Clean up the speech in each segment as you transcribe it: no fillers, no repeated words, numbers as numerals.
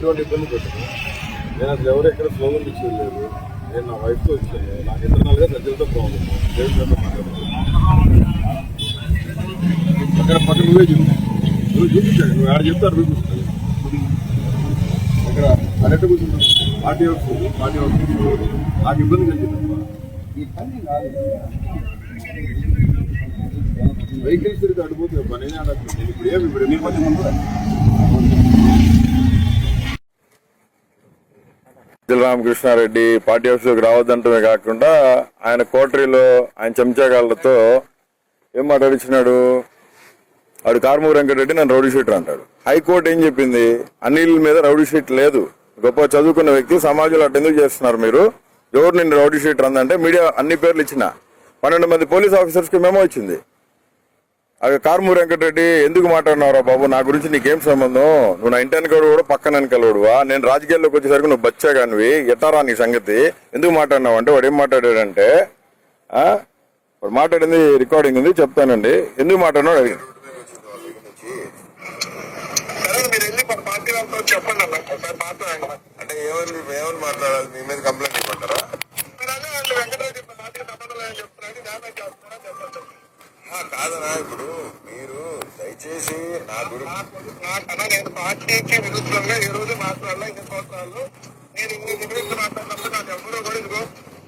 ఎటువంటి ఇబ్బంది పెట్టాను. నేను అసలు ఎవరు ఎక్కడ స్లోగన్ ఇచ్చేది లేదు. నేను నా వైఫ్తో వచ్చాను. నాకు ఇంటర్నల్గా ప్రజలతో ప్రాబ్లమ్ అక్కడ పక్కన నువ్వే నువ్వు చూపించాడు. నువ్వు ఆడ చెప్తారు చూపిస్తాను. అక్కడ అన్నట్టు కూర్చున్నాను. పార్టీ వస్తుంది నాకు ఇబ్బంది కలిగింది. వెహికల్స్ తిరిగి అడిపోతే పని అడగదు. నేను ఇప్పుడు ఎన్ని మంది రామకృష్ణారెడ్డి పార్టీ ఆఫీసులోకి రావద్దంటమే కాకుండా ఆయన కోటరీలో ఆయన చెంచాగాళ్లతో ఏం మాట్లాడించినాడు. ఆడు కారుమూరి వెంకటరెడ్డి నన్ను రౌడీ షీటర్ అంటాడు. హైకోర్టు ఏం చెప్పింది? అనిల్ మీద రౌడీ షీట్ లేదు. గొప్ప చదువుకున్న వ్యక్తి, సమాజంలో అటు ఎందుకు చేస్తున్నారు మీరు? ఎవరు నిన్ను రౌడీ షీటర్ అందంటే మీడియా అన్ని పేర్లు ఇచ్చిన 12 మంది పోలీస్ ఆఫీసర్స్ కి మెమో వచ్చింది. అక్కడ కారుమూరి వెంకటరెడ్డి ఎందుకు మాట్లాడినావురా బాబు, నా గురించి నీకేం సంబంధం? నువ్వు నా ఇంటి వెనకడు కూడా పక్కన వెనకలుడువా? నేను రాజకీయాల్లోకి వచ్చేసరికి నువ్వు బచ్చాగానివి, ఎట్టారా నీ సంగతి, ఎందుకు మాట్లాడినావు అంటే వాడు ఏం మాట్లాడాడంటే, వాడు మాట్లాడింది రికార్డింగ్ ఉంది చెప్తానండి, ఎందుకు మాట్లాడినాడు అడిగింది. అంటే ఏమని మాట్లాడాలి? మీ మీద కంప్లైంట్ ఇవ్వమంటారా? కాదనా, ఇప్పుడు మీరు దయచేసి నా గురించి నేను పార్టీకి విరుద్ధంగా ఈ రోజు మాట్లాడాల. ఇన్ని సంవత్సరాలు నేను ఇన్ని గురించి మాట్లాడినప్పుడు నాకు ఎవరో కూడా ఇదిగో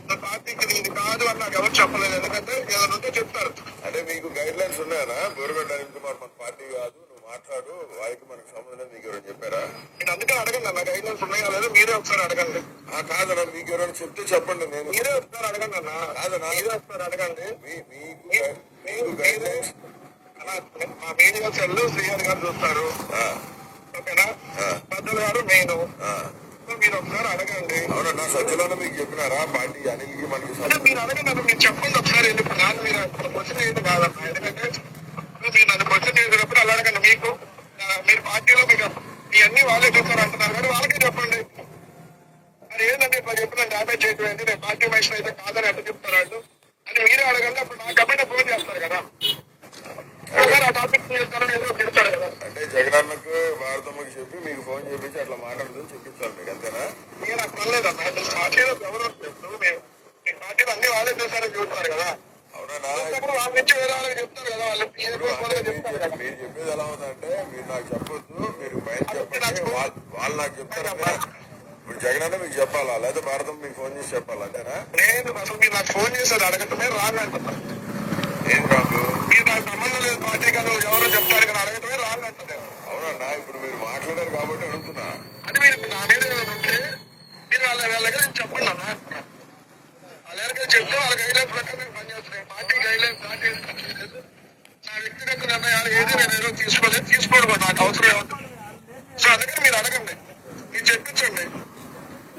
నా పార్టీకి ఇది కాదు అని నాకు ఎవరు చెప్పలేదు. ఎందుకంటే ఏదైనా ఉంటే చెప్తారు. అంటే మీకు గైడ్ లైన్స్ ఉన్నాయనా? గవర్నమెంట్ అనేది మన పార్టీ కాదు, నువ్వు మాట్లాడు, వారికి మనకు సంబంధం మీకు ఎవరైనా చెప్పారా? నేను అందుకే అడగండి అన్న, గైడ్ లైన్స్ ఉన్నాయా లేదా మీరే ఒకసారి అడగండి. కాదన్నా, మీకు ఎవరైనా చెప్తే చెప్పండి. నేను మీరే ఒకసారి అడగండి అన్న. కాదన్నా, మీరే ఒకసారి అడగండి. మీకు గైడ్ లైన్స్ మా మీడియా సెల్ శ్రీహరి గారు చూస్తారు, ఓకేనా? పెద్దలు గారు నేను, మీరు ఒకసారి అడగండి. అవునన్నా, సజ్జలో మీకు చెప్పినారా పార్టీ అనిల్కి మనకి? మీరు అడగండి అన్న, మీరు చెప్పండి ఒకసారి. ఎందుకు నాకు మీరు క్వశ్చన్ ఏది కాదన్నా, ఎందుకంటే మీరు నన్ను క్వశ్చన్ చేసినప్పుడు అలా అడగండి. మీకు మీరు పార్టీలో మీకు ఇవన్నీ వాళ్ళే చూస్తారు అంటున్నారు కానీ వాళ్ళకే చెప్పండి. మరి ఏంటంటే ఇట్లా చెప్పిన డ్యామేజ్ చేయడం ఏంటి? నేను పార్టీ మనిషిని అయితే కాదని ఎట్లా చెప్తారు వాళ్ళు అని మీరే అడగండి. అప్పుడు నాకు అబ్బాయి ఫోన్ చేస్తారు కదా, ఆ టాపిక్ చేస్తారని ఏదో చెప్తారు కదా. అంటే జగనన్నకు భారతమ్మకి చెప్పి మీకు ఫోన్ చేపించి అట్లా మాట్లాడుతుంది చెప్పించాలి మీకు, అంతేనా? నేను నాకు పర్లేదన్నా, పార్టీలో ఎవరు చెప్తారు? మేము మీ పార్టీలో అన్ని వాళ్ళే చూస్తారని చూస్తున్నారు కదా. అవునా? వాళ్ళ నుంచి వేరే వాళ్ళకి చెప్తారు కదా, వాళ్ళు చెప్తారు కదా. మీరు చెప్పేది ఎలా ఉందంటే, మీరు నాకు చెప్పొద్దు, మీరు బయట చెప్పండి, వాళ్ళు నాకు చెప్తారు. ఇప్పుడు జగనన్న మీకు చెప్పాలా లేదా భారతం మీకు ఫోన్ చేసి చెప్పాలా? అంతేనా? నేను అసలు మీరు నాకు ఫోన్ చేసేది అడగటమే రాంగంటున్నా. ఏం కాదు, మీరు నాకు సంబంధం లేదు పార్టీ కాదు, ఎవరో చెప్తారు కదా, అడగటమే రాంగంటున్నా. అవునన్నా, ఇప్పుడు మీరు మాట్లాడారు కాబట్టి అడుగుతున్నా. అది మీరు నా మీద ఉంటే మీరు వాళ్ళ దగ్గర చెప్పండి అన్న. వాళ్ళ దగ్గర చెప్తే వాళ్ళ గైడ్ లైన్స్ ప్రకారం పనిచేస్తున్నాయి. పార్టీ గైడ్ లైన్స్ పార్టీ నా వ్యక్తిగత నిర్ణయాలు ఏది నేను ఏదో తీసుకోలేదు నాకు అవసరం ఏమవుతుంది. సో అందుకని మీరు అడగండి, మీరు చెప్పించండి.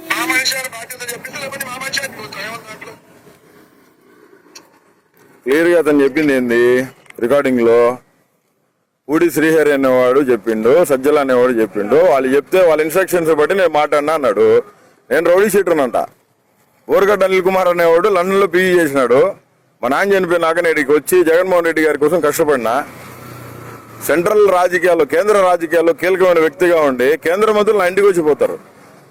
మా మనిషి బాధ్యత చెప్పింది, లేకపోతే మా మనిషి అయిపోతాం ఏమన్నట్లు. క్లియర్ గా అతను చెప్పింది ఏంది రికార్డింగ్ లో? ఊడి శ్రీహరి అనేవాడు చెప్పిండు, సజ్జల అనేవాడు చెప్పిండు, వాళ్ళు చెప్తే వాళ్ళ ఇన్స్ట్రక్షన్స్ బట్టి నేను మాట్లాడినా అన్నాడు. నేను రౌడీ షీటర్ అంట. ఊరగడ్డ అనిల్ కుమార్ అనేవాడు లండన్ లో పీజీ చేసినాడు. మా నాన్న చనిపోయినాక నేను ఇక్కడికి వచ్చి జగన్మోహన్ రెడ్డి గారి కోసం కష్టపడినా. సెంట్రల్ రాజకీయాల్లో, కేంద్ర రాజకీయాల్లో కీలకమైన వ్యక్తిగా ఉండి కేంద్ర మంత్రులు నా ఇంటికి వచ్చిపోతారు.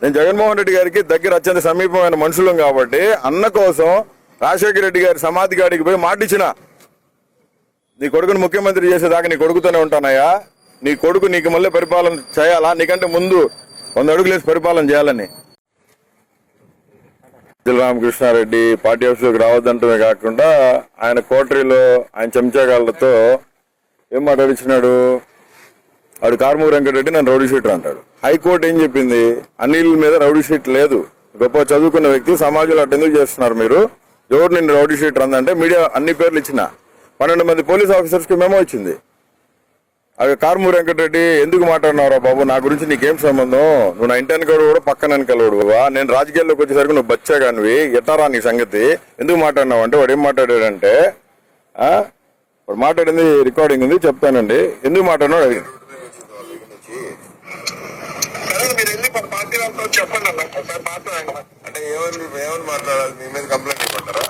నేను జగన్మోహన్ రెడ్డి గారికి దగ్గర అత్యంత సమీపమైన మనుషులం కాబట్టి అన్న కోసం రాజశేఖర రెడ్డి గారి సమాధి గాడికి పోయి మాటిచ్చిన, నీ కొడుకుని ముఖ్యమంత్రి చేసేదాకా నీ కొడుకుతోనే ఉంటానయ్యా, నీ కొడుకు నీకు మళ్ళీ పరిపాలన చేయాలా, నీకంటే ముందు 100 అడుగులేసి పరిపాలన చేయాలని. రామకృష్ణారెడ్డి పార్టీ ఆఫీసులోకి రావద్దంటమే కాకుండా ఆయన కోటరీలో ఆయన చెంచాగాళ్లతో ఏం మాట్లాడించినాడు. ఆడు కారుమూరి వెంకటరెడ్డి నన్ను రౌడీ షీటర్ అంటాడు. హైకోర్టు ఏం చెప్పింది? అనిల్ మీద రౌడీ షీట్ లేదు. గొప్ప చదువుకున్న వ్యక్తి, సమాజంలో అటు ఎందుకు చేస్తున్నారు మీరు? ఎవరు నిన్ను రౌడీ షీటర్ అందంటే మీడియా అన్ని పేర్లు ఇచ్చిన 12 మంది పోలీస్ ఆఫీసర్స్ కి మెమో వచ్చింది. అక్కడ కారుమూరి వెంకటరెడ్డి ఎందుకు మాట్లాడినావురా బాబు, నా గురించి నీకేం సంబంధం? నువ్వు నా ఇంటి వెనకడు కూడా పక్కన వెనకలుడువా? నేను రాజకీయాల్లోకి వచ్చేసరికి నువ్వు బచ్చాగానివి, ఎట్టారా నీ సంగతి, ఎందుకు మాట్లాడినావు అంటే వాడు ఏం మాట్లాడాడంటే, వాడు మాట్లాడింది రికార్డింగ్ ఉంది చెప్తానండి, ఎందుకు మాట్లాడినాడు అడిగింది. చెప్పండి అన్న, ఒకసారి మాట్లాడండి. అంటే ఏమని మాట్లాడాలి? మీ మీద కంప్లైంట్ ఇవ్వమంటారా?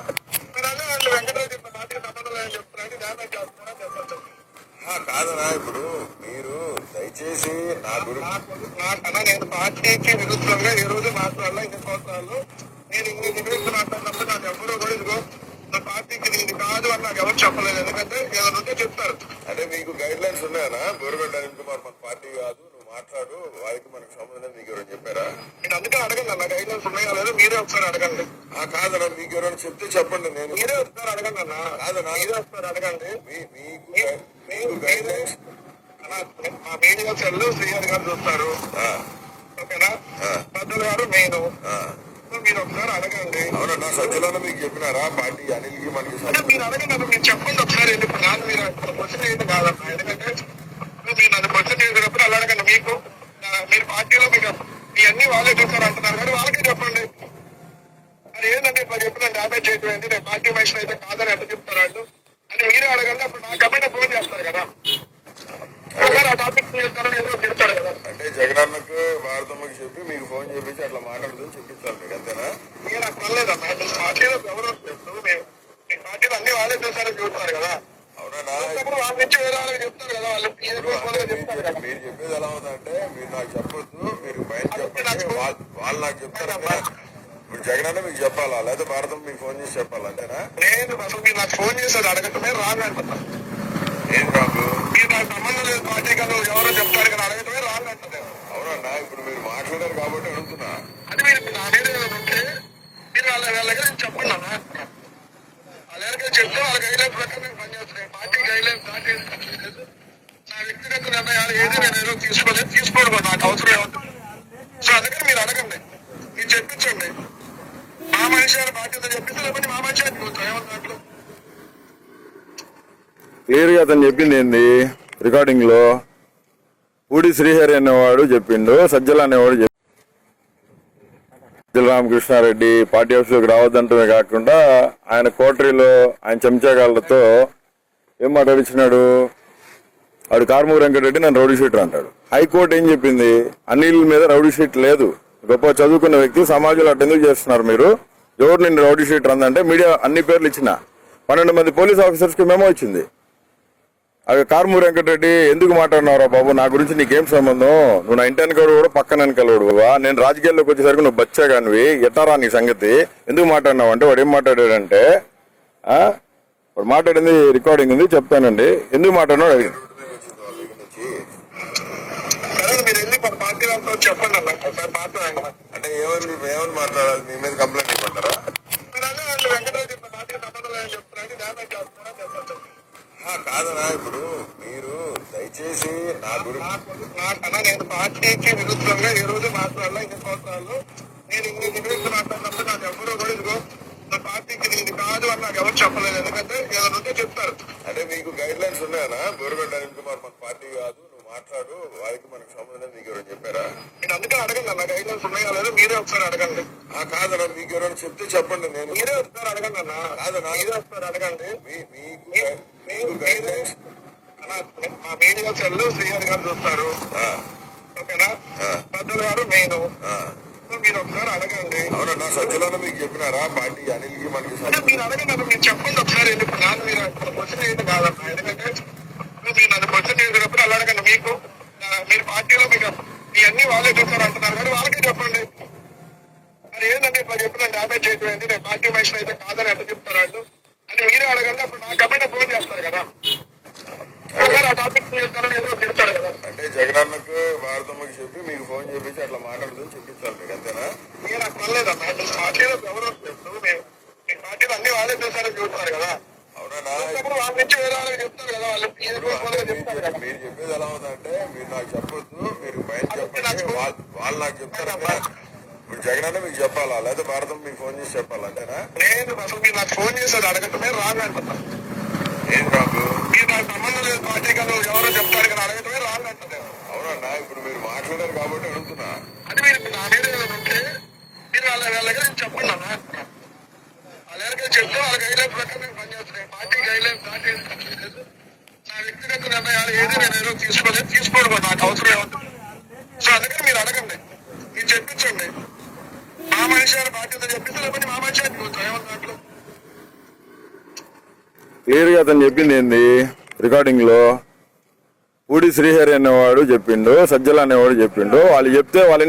కాదనా, ఇప్పుడు మీరు దయచేసి నా గురించి పార్టీకి విరుద్ధంగా ఈ రోజు మాట్లాడాల ఇన్ని సంవత్సరాలు నేను ఇన్ని డిబేట్స్ మాట్లాడినప్పుడు నాకు ఎవరో కూడా ఇదిగో నా పార్టీకి ఇది కాదు అని నాకు ఎవరు చెప్పలేదు. ఎందుకంటే ఏమైనా ఉంటే చెప్తారు. అంటే మీకు గైడ్ లైన్స్ ఉన్నాయనా? బోరుగడ్డ అనిల్ కుమార్ మన పార్టీ కాదు, నువ్వు మాట్లాడు, వారికి మనకు సంబంధం మీకు ఎవరైనా చెప్పారా? నేను అందుకే అడగండి అన్న, గైడ్లైన్స్ ఉన్నాయో లేదో మీరే ఒకసారి అడగండి. కాదన్నా, మీకు ఎవరైనా చెప్తే చెప్పండి. నేను మీరే ఒకసారి అడగండి అన్న. కాదన్నా, మీరే ఒకసారి అడగండి. మీకు గైడ్ లైన్స్ మా మీడియా సెల్ శ్రీహరి గారు చూస్తారు. ఓకేనా? పెద్దలు గారు మెయిన్. మీరు ఒకసారి అడగండి. అవునన్నా, సజ్జలను మీకు చెప్పినారా పార్టీ అనిల్కి మనకి? అంటే మీరు అడగండి అన్న, మీరు చెప్పండి ఒకసారి. ఎందుకు నాన్న మీరు క్వశ్చన్ ఏంటి కాదన్న, ఎందుకంటే మీరు నన్ను క్వశ్చన్ చేసినప్పుడు అలా అడగండి. మీకు మీరు పార్టీలో మీకు ఇవన్నీ వాళ్ళే చూస్తారు అంటున్నారు కానీ వాళ్ళకే చెప్పండి. అది ఏంటంటే ఇట్లా చెప్పిన డ్యామేజ్ చేయడం ఏంటి, నేను పార్టీ వైషన్ అయితే కాదని ఎట్లా చెప్తారు వాళ్ళు అని మీరే అడగండి. అప్పుడు నాకు కమెంట్ ఫోన్ చేస్తారు కదా, ఒకసారి ఆ టాపిక్ చేస్తారని ఏదో చెప్తారు కదా. అంటే జగనన్నకు భారతమ్మకి చెప్పి మీకు ఫోన్ చేపించి అట్లా మాట్లాడుతూ చెప్పించాలి మీకు, అంతేనా? మీరు నాకు పర్లేదమ్మా, మీ పార్టీలో ఎవరు చెప్తారు, మీ పార్టీలో అన్ని వాళ్ళే చూస్తారని చూస్తారు కదా. అవునా? వాళ్ళ నుంచి వేరే వాళ్ళకి చెప్తారు కదా, వాళ్ళు చెప్తారు కదా. మీరు చెప్పేది ఎలా ఉందంటే, మీరు నాకు చెప్పొద్దు, మీరు బయట చెప్పండి, వాళ్ళు నాకు చెప్తారు. ఇప్పుడు జగనన్న మీకు చెప్పాలా లేదా భారతం మీకు ఫోన్ చేసి చెప్పాలా, అంతేనా? నేను అసలు మీరు నాకు ఫోన్ చేసేది అడగటమే రాంగ్ అంటున్నా. ఏం రాదు, మీరు నాకు సంబంధం లేదు పార్టీ కదా, ఎవరో చెప్తారు కదా, అడగటమే రాంగ్ అంటుంది. అవునన్నా, ఇప్పుడు మీరు మాట్లాడారు కాబట్టి అడుగుతున్నా. అది మీరు నా మీద ఏదైనా ఉంటే మీరు వాళ్ళ దగ్గర చెప్పండి అన్న. వాళ్ళ దగ్గర చెప్తే వాళ్ళ గైడ్లైన్స్ ప్రకారం నేను పనిచేస్తున్నాను. పార్టీ గైడ్లైన్స్ నా వ్యక్తిగత నిర్ణయాలు ఏది నేను ఏదో తీసుకోడు కూడా నాకు అవసరం ఏమవుతుంది. సో అందుకని మీరు అడగండి, మీరు చెప్పించండి. మా మనిషి గారి బాధ్యత చెప్పింది, లేకపోతే మా మనిషి గారికి చూస్తాం ఏమన్నా దాంట్లో. క్లియర్ గా అతను చెప్పింది ఏంది, రికార్డింగ్ లో పూడి శ్రీహరి అనేవాడు చెప్పిండు, సజ్జల అనేవాడు చెప్పిండు. సజ్జల రామకృష్ణారెడ్డి పార్టీ ఆఫీసులోకి రావద్దంటమే కాకుండా ఆయన కోటరీలో ఆయన చెంచాగాళ్లతో ఏం మాట్లాడించినాడు, వాడు కార్మూరు వెంకటరెడ్డి నన్ను రౌడీ షీటర్ అంటాడు. హైకోర్టు ఏం చెప్పింది, అనిల్ మీద రౌడీ షీట్ లేదు, గొప్ప చదువుకున్న వ్యక్తి, సమాజంలో అటు ఎందుకు చేస్తున్నారు మీరు, ఎవరు నిన్ను రౌడీ షీటర్ అందంటే మీడియా అన్ని పేర్లు ఇచ్చిన 12 మంది పోలీస్ ఆఫీసర్స్ కి మెమో ఇచ్చింది. అవి కార్మూరు వెంకటరెడ్డి ఎందుకు మాట్లాడినారా బాబు, నా గురించి నీకేం సంబంధం, నువ్వు నా ఇంటి వెనకడు కూడా పక్కన వెనకలోడు, నేను రాజకీయాల్లోకి వచ్చేసరికి నువ్వు బచ్చా కానివి, ఎట్టారా నీ సంగతి, ఎందుకు మాట్లాడినావు అంటే వాడు ఏం మాట్లాడాడంటే, వాడు మాట్లాడింది రికార్డింగ్ ఉంది చెప్తానండి, ఎందుకు మాట్లాడినాడు అడిగింది. మీరు వెళ్ళి పార్టీ వాళ్ళతో చెప్పండి అన్న, ఒకసారి మాట్లాడండి. అంటే ఏమని మాట్లాడాలి, మీ మీద కంప్లైంట్ ఇవ్వమంటారా? వాళ్ళు వెంకటరెడ్డి పార్టీ సంబంధం లేదని చెప్తున్నారని డ్యామేజ్ చేస్తున్నారని చెప్పండి. కాదనా, ఇప్పుడు మీరు దయచేసి నా గురించి నాకన్నా నేను పార్టీకి విరుద్ధంగా ఈ రోజు మాట్లాడాల ఇన్ని సంవత్సరాలు నేను ఇన్ని డిబేట్స్ మాట్లాడినప్పుడు నాకు ఎవరో కూడా ఇదిగో నా పార్టీకి ఇది కాదు అని నాకు ఎవరు చెప్పలేదు. ఎందుకంటే ఏమైనా ఉంటే చెప్తారు. అంటే మీకు గైడ్ లైన్స్ ఉన్నాయనా? బోరుగడ్డ అనిల్ కుమార్ మన పార్టీ కాదు, నువ్వు మాట్లాడు, వారికి మనకు సంబంధం మీకు ఎవరైనా చెప్పారా? నేను అందుకే అడగండి అన్న, గైడ్లైన్స్ ఉన్నాయో లేదో మీరే ఒకసారి అడగండి. కాదన్నా, మీకు ఎవరైనా చెప్తే చెప్పండి. నేను మీరే ఒకసారి అడగండి అన్న. కాదన్నా, మీరే ఒకసారి అడగండి. మీకు గైడ్ లైన్స్ మా మీడియా సెల్ శ్రీహరి గారు చూస్తారు. ఓకేనా? పెద్దలు గారు మెయిన్. మీరు ఒకసారి అడగండి. అవునన్నా, సజ్జలను మీకు చెప్పినారా పార్టీ అనిల్కి మనకి? అంటే మీరు అడగండి అన్న, మీరు చెప్పండి ఒకసారి. ఎందుకు నాన్న మీరు క్వశ్చన్ ఏంటి కాదన్న, ఎందుకంటే మీరు నన్ను క్వశ్చన్ చేసినప్పుడు అలా అడగండి. మీకు మీరు పార్టీలో మీకు ఇవన్నీ వాళ్ళే చూస్తారు అంటున్నారు కానీ వాళ్ళకే చెప్పండి. అది ఏంటంటే ఇట్లా చెప్పిన డ్యామేజ్ చేయడం ఏంటి, నేను పార్టీ వైషన్ అయితే కాదని ఎట్లా చెప్తారు వాళ్ళు అని మీరే అడగండి. అప్పుడు నాకు కమెంట్ ఫోన్ చేస్తారు కదా, ఒకసారి ఆ టాపిక్ చేస్తారని ఏదో చెప్తారు కదా. అంటే జగనన్నకు భారతమ్మకి చెప్పి మీకు ఫోన్ చేపించి అట్లా మాట్లాడుతూ చెప్పించాలి మీకు, అంతేనా? మీరు నాకు పర్లేదమ్మా, మీ పార్టీలో ఎవరో చెప్తారు, మీ పార్టీలో అన్ని వాళ్ళే చూస్తారని చూస్తారు కదా. అవునా? వాళ్ళ నుంచి వేరే వాళ్ళకి చెప్తారు కదా, వాళ్ళు చెప్తారు కదా. మీరు చెప్పేది ఎలా ఉందంటే, మీరు నాకు చెప్పొద్దు, మీరు బయట చెప్పండి, వాళ్ళు నాకు చెప్తారు. ఇప్పుడు జగనన్న మీకు చెప్పాలా లేదా భారతం మీకు ఫోన్ చేసి చెప్పాలా, అంతేనా? నేను అసలు మీరు నాకు ఫోన్ చేసేది అడగటమే రాంగ్ అంటున్నా. ఏం రాదు, మీరు నాకు సంబంధం లేదు పార్టీ కదా, ఎవరో చెప్తారు కదా, అడగటమే రాంగ్ అంటుంది. అవునన్నా, ఇప్పుడు మీరు మాట్లాడారు కాబట్టి అడుగుతున్నా. అది మీరు నా మీద ఏదైనా ఉంటే మీరు వాళ్ళ దగ్గర చెప్పండి అన్న. వాళ్ళ దగ్గర చెప్తే వాళ్ళ గైడ్లైన్స్ ప్రకారం నేను పనిచేస్తున్నాను. పార్టీ గైడ్లైన్స్ నా వ్యక్తిగత నిర్ణయాలు ఏది నేను ఏదో తీసుకోడు కూడా నాకు అవసరం ఏమవుతుంది. సో అందుకని మీరు అడగండి, మీరు చెప్పించండి. మా మనిషి గారి బాధ్యత చెప్పింది, లేకపోతే మా మనిషి గారికి చూస్తాం ఏమన్నా దాంట్లో. క్లియర్ గా అతను చెప్పింది ఏంది, రికార్డింగ్ లో పూడి శ్రీహరి అనేవాడు చెప్పిండు, సజ్జల అనేవాడు చెప్పిండు, వాళ్ళు చెప్తే వాళ్ళ